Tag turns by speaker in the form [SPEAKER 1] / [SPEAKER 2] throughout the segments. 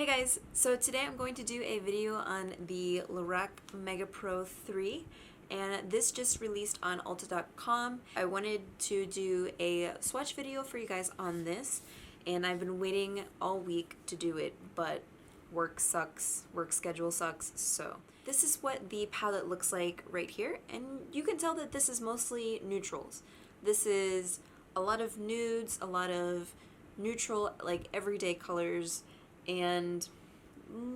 [SPEAKER 1] Hey guys, so today I'm going to do a video on the Lorac Mega Pro 3 and this just released on Ulta.com. I wanted to do a swatch video for you guys on this and I've been waiting all week to do it, but work sucks, work schedule sucks, so this is what the palette looks like right here, and you can tell that this is mostly neutrals. This is a lot of nudes, a lot of neutral, like everyday colors, and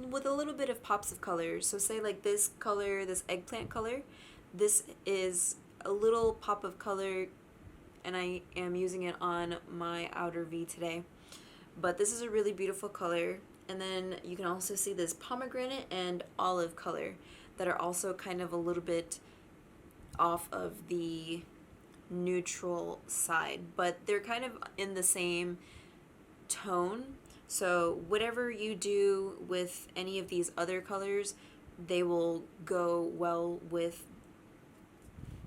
[SPEAKER 1] with a little bit of pops of color. So say like this color, this eggplant color, this is a little pop of color and I am using it on my outer V today. But this is a really beautiful color. And then you can also see this pomegranate and olive color that are also kind of a little bit off of the neutral side, but they're kind of in the same tone. So whatever you do with any of these other colors, they will go well with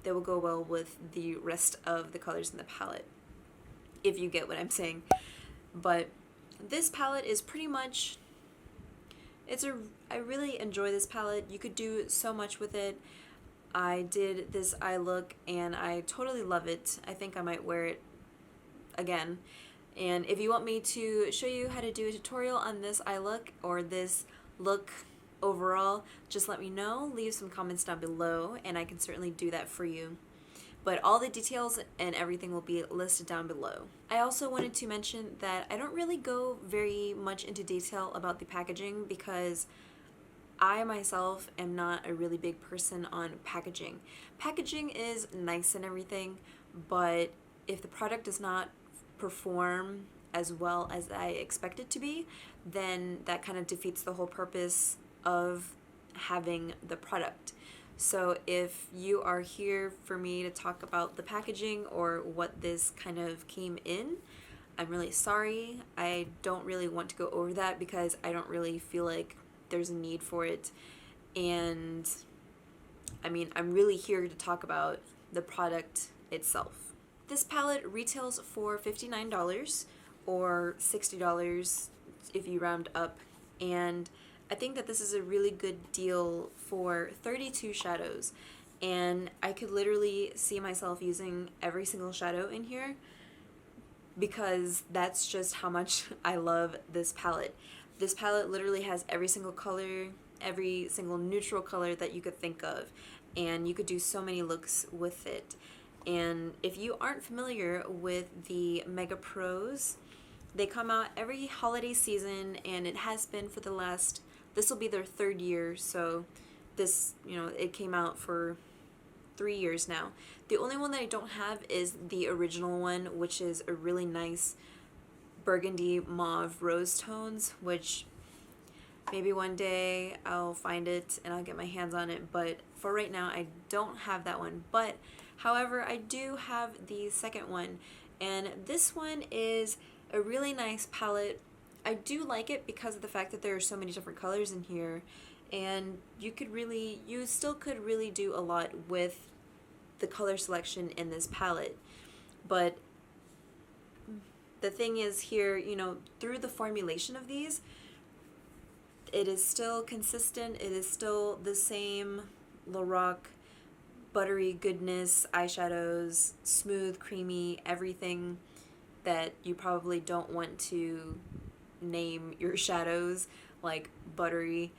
[SPEAKER 1] the rest of the colors in the palette, if you get what I'm saying. But this palette is pretty much, I really enjoy this palette. You could do so much with it. I did this eye look and I totally love it. I think I might wear it again. And if you want me to show you how to do a tutorial on this eye look or this look overall, just let me know. Leave some comments down below and I can certainly do that for you. But all the details and everything will be listed down below. I also wanted to mention that I don't really go very much into detail about the packaging because I myself am not a really big person on packaging. Packaging is nice and everything, but if the product does not perform as well as I expect it to be, then that kind of defeats the whole purpose of having the product. So if you are here for me to talk about the packaging or what this kind of came in, I'm really sorry. I don't really want to go over that because I don't really feel like there's a need for it. And I mean, I'm really here to talk about the product itself. This palette retails for $59 or $60 if you round up, and I think that this is a really good deal for 32 shadows, and I could literally see myself using every single shadow in here because that's just how much I love this palette. This palette literally has every single color, every single neutral color that you could think of, and you could do so many looks with it. And if you aren't familiar with the Mega Pros, they come out every holiday season and it has been for the last, this will be their third year, so this, it came out for 3 years now. The only one that I don't have is the original one, which is a really nice burgundy mauve rose tones, which maybe one day I'll find it and I'll get my hands on it, but for right now I don't have that one. But however, I do have the second one, and this one is a really nice palette. I do like it because of the fact that there are so many different colors in here, and you still could really do a lot with the color selection in this palette. But the thing is here, through the formulation of these, it is still consistent. It is still the same Lorac buttery goodness eyeshadows, smooth, creamy, everything that you probably don't want to name your shadows, like buttery.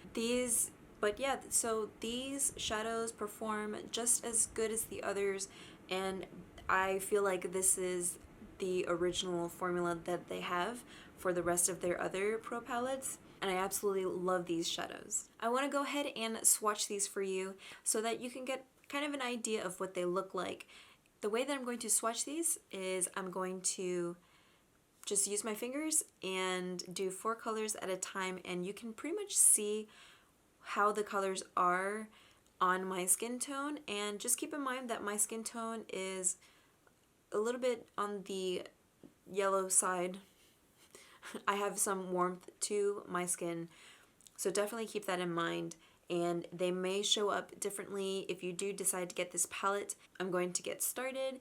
[SPEAKER 1] So these shadows perform just as good as the others, and I feel like this is the original formula that they have for the rest of their other pro palettes, and I absolutely love these shadows. I want to go ahead and swatch these for you so that you can get kind of an idea of what they look like. The way that I'm going to swatch these is I'm going to just use my fingers and do 4 colors at a time, and you can pretty much see how the colors are on my skin tone. And just keep in mind that my skin tone is a little bit on the yellow side. I have some warmth to my skin, so definitely keep that in mind. And they may show up differently if you do decide to get this palette. I'm going to get started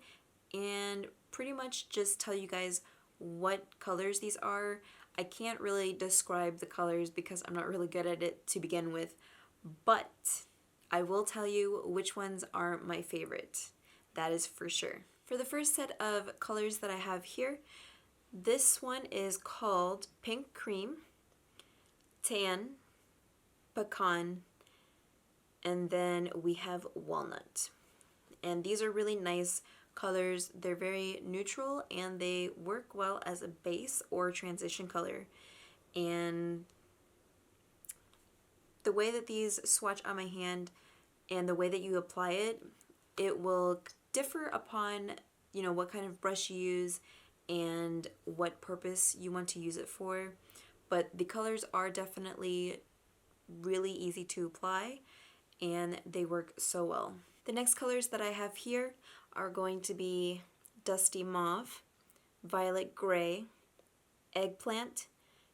[SPEAKER 1] and pretty much just tell you guys what colors these are. I can't really describe the colors because I'm not really good at it to begin with, but I will tell you which ones are my favorite. That is for sure. For the first set of colors that I have here, this one is called Pink Cream, Tan, Pecan, and then we have Walnut. And these are really nice colors. They're very neutral and they work well as a base or transition color. And the way that these swatch on my hand and the way that you apply it, it will differ upon, you know, what kind of brush you use and what purpose you want to use it for. But the colors are definitely really easy to apply and they work so well. The next colors that I have here are going to be Dusty Mauve, Violet Gray, Eggplant,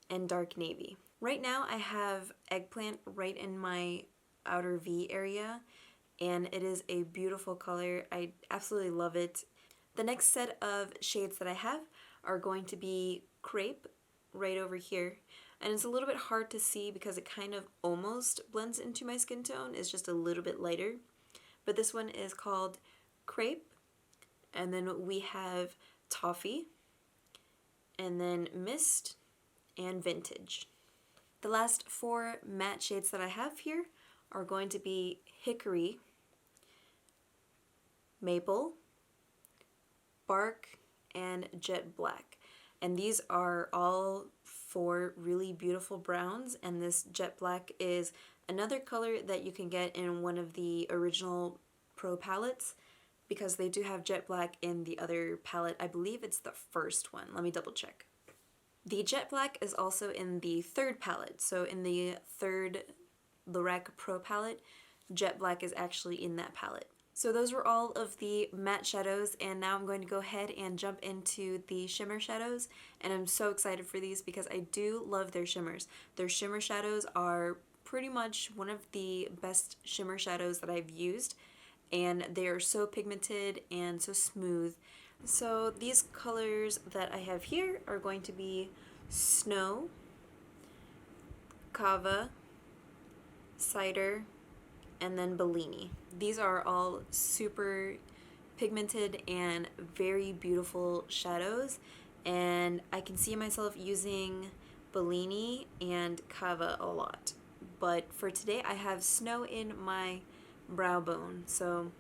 [SPEAKER 1] and Dark Navy. Right now I have Eggplant right in my outer V area, and it is a beautiful color. I absolutely love it. The next set of shades that I have are going to be Crepe right over here. And it's a little bit hard to see because it kind of almost blends into my skin tone. It's just a little bit lighter. But this one is called Crepe. And then we have Toffee. And then Mist and Vintage. The last 4 matte shades that I have here are going to be Hickory, Maple, Bark, and Jet Black. And these are all 4 really beautiful browns, and this Jet Black is another color that you can get in one of the original Pro palettes, because they do have Jet Black in the other palette. I believe it's the first one. Let me double check. The Jet Black is also in the 3rd palette. So in the 3rd Lorac Pro palette, Jet Black is actually in that palette. So those were all of the matte shadows, and now I'm going to go ahead and jump into the shimmer shadows, and I'm so excited for these because I do love their shimmers. Their shimmer shadows are pretty much one of the best shimmer shadows that I've used, and they are so pigmented and so smooth. So these colors that I have here are going to be Snow, Kava, Cider, and then Bellini. These are all super pigmented and very beautiful shadows, and I can see myself using Bellini and Kava a lot. But for today I have Snow in my brow bone, so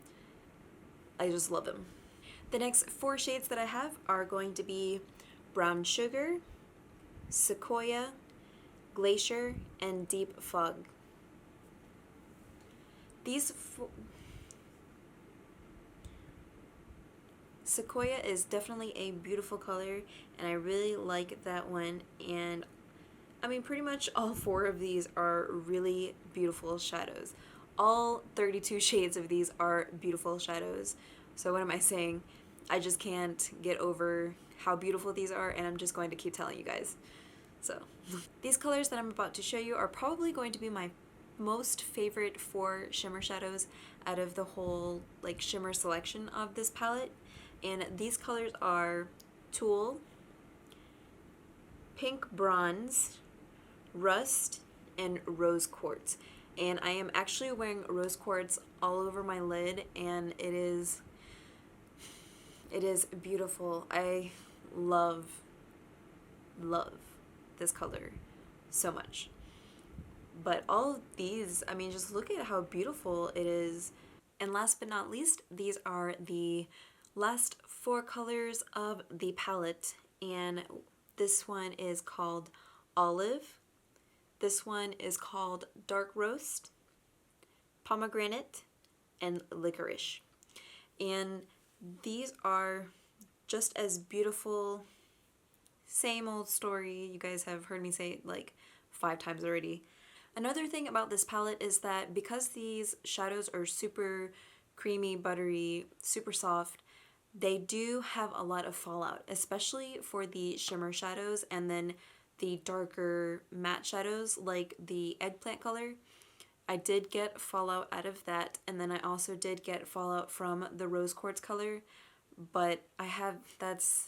[SPEAKER 1] I just love him. The next 4 shades that I have are going to be Brown Sugar, Sequoia, Glacier, and Deep Fog. Sequoia is definitely a beautiful color, and I really like that one, and I mean pretty much all 4 of these are really beautiful shadows. All 32 shades of these are beautiful shadows. So what am I saying? I just can't get over how beautiful these are, and I'm just going to keep telling you guys. So these colors that I'm about to show you are probably going to be my most favorite 4 shimmer shadows out of the whole like shimmer selection of this palette. And these colors are Tulle, Pink Bronze, Rust, and Rose Quartz. And I am actually wearing Rose Quartz all over my lid, and it is beautiful. I love this color so much. But all of these, I mean, just look at how beautiful it is. And last but not least, these are the last 4 colors of the palette, and this one is called Olive, this one is called Dark Roast, Pomegranate, and Licorice. And these are just as beautiful. Same old story, you guys have heard me say it like 5 times already. Another thing about this palette is that because these shadows are super creamy, buttery, super soft, they do have a lot of fallout, especially for the shimmer shadows and then the darker matte shadows like the Eggplant color. I did get fallout out of that, and then I also did get fallout from the Rose Quartz color, but that's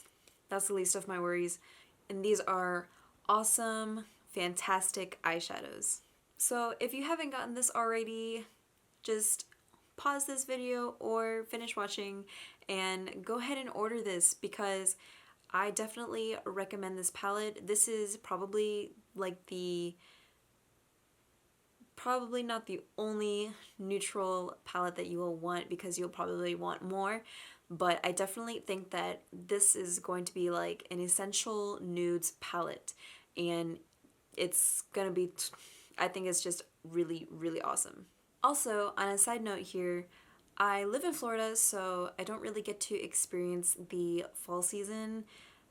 [SPEAKER 1] the least of my worries. And these are awesome, fantastic eyeshadows. So if you haven't gotten this already, just pause this video or finish watching and go ahead and order this, because I definitely recommend this palette. This is probably like probably not the only neutral palette that you will want, because you'll probably want more, but I definitely think that this is going to be like an essential nudes palette, and it's gonna be, I think it's just really, really awesome. Also, on a side note here, I live in Florida, so I don't really get to experience the fall season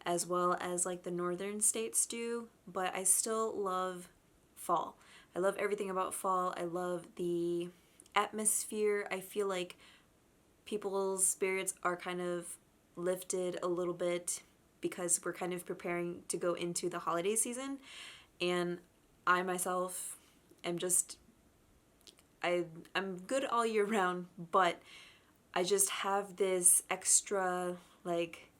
[SPEAKER 1] as well as like the northern states do, but I still love fall. I love everything about fall. I love the atmosphere. I feel like people's spirits are kind of lifted a little bit because we're kind of preparing to go into the holiday season, and I myself am just, I'm good all year round, but I just have this extra like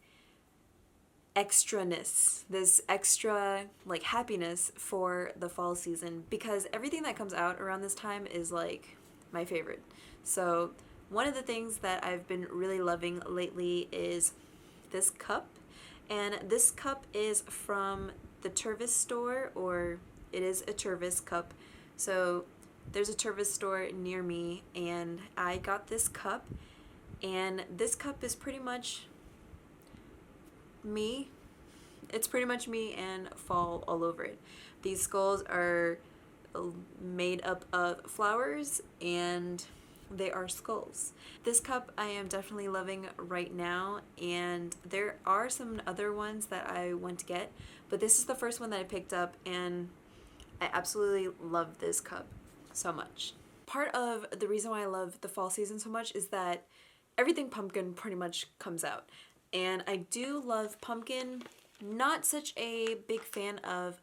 [SPEAKER 1] extraness, this extra like happiness for the fall season, because everything that comes out around this time is like my favorite. So one of the things that I've been really loving lately is this cup, and this cup is from the Tervis store, or it is a Tervis cup. So there's a Tervis store near me, and I got this cup, and this cup is pretty much me. It's pretty much me and fall all over it. These skulls are made up of flowers, and they are skulls. This cup I am definitely loving right now, and there are some other ones that I want to get, but this is the first one that I picked up, and I absolutely love this cup so much. Part of the reason why I love the fall season so much is that everything pumpkin pretty much comes out. And I do love pumpkin. Not such a big fan of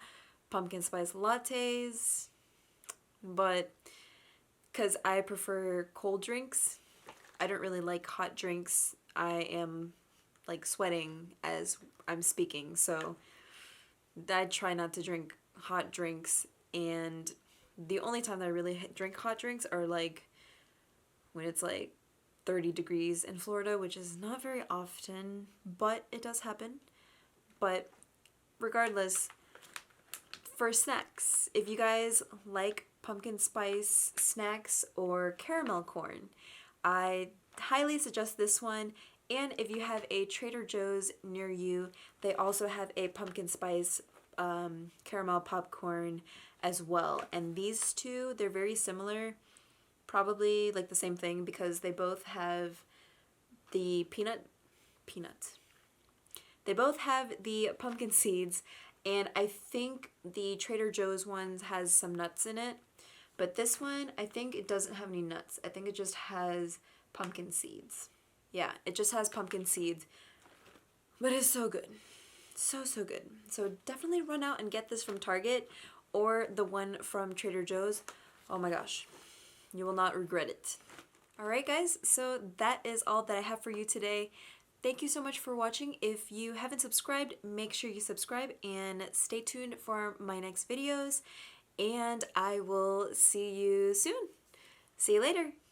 [SPEAKER 1] pumpkin spice lattes, but because I prefer cold drinks. I don't really like hot drinks. I am like sweating as I'm speaking, so I try not to drink hot drinks, and the only time that I really drink hot drinks are like when it's like 30 degrees in Florida, which is not very often, but it does happen. But regardless, for snacks, if you guys like pumpkin spice snacks or caramel corn, I highly suggest this one. And if you have a Trader Joe's near you, they also have a pumpkin spice caramel popcorn as well. And these two, they're very similar, probably like the same thing, because they both have the they both have the pumpkin seeds, and I think the Trader Joe's ones has some nuts in it, but this one, I think it doesn't have any nuts. I think it just has pumpkin seeds. Yeah, it just has pumpkin seeds, but it's so good. So, so good. So definitely run out and get this from Target or the one from Trader Joe's. Oh my gosh, you will not regret it. Alright guys, so that is all that I have for you today. Thank you so much for watching. If you haven't subscribed, make sure you subscribe and stay tuned for my next videos. And I will see you soon. See you later.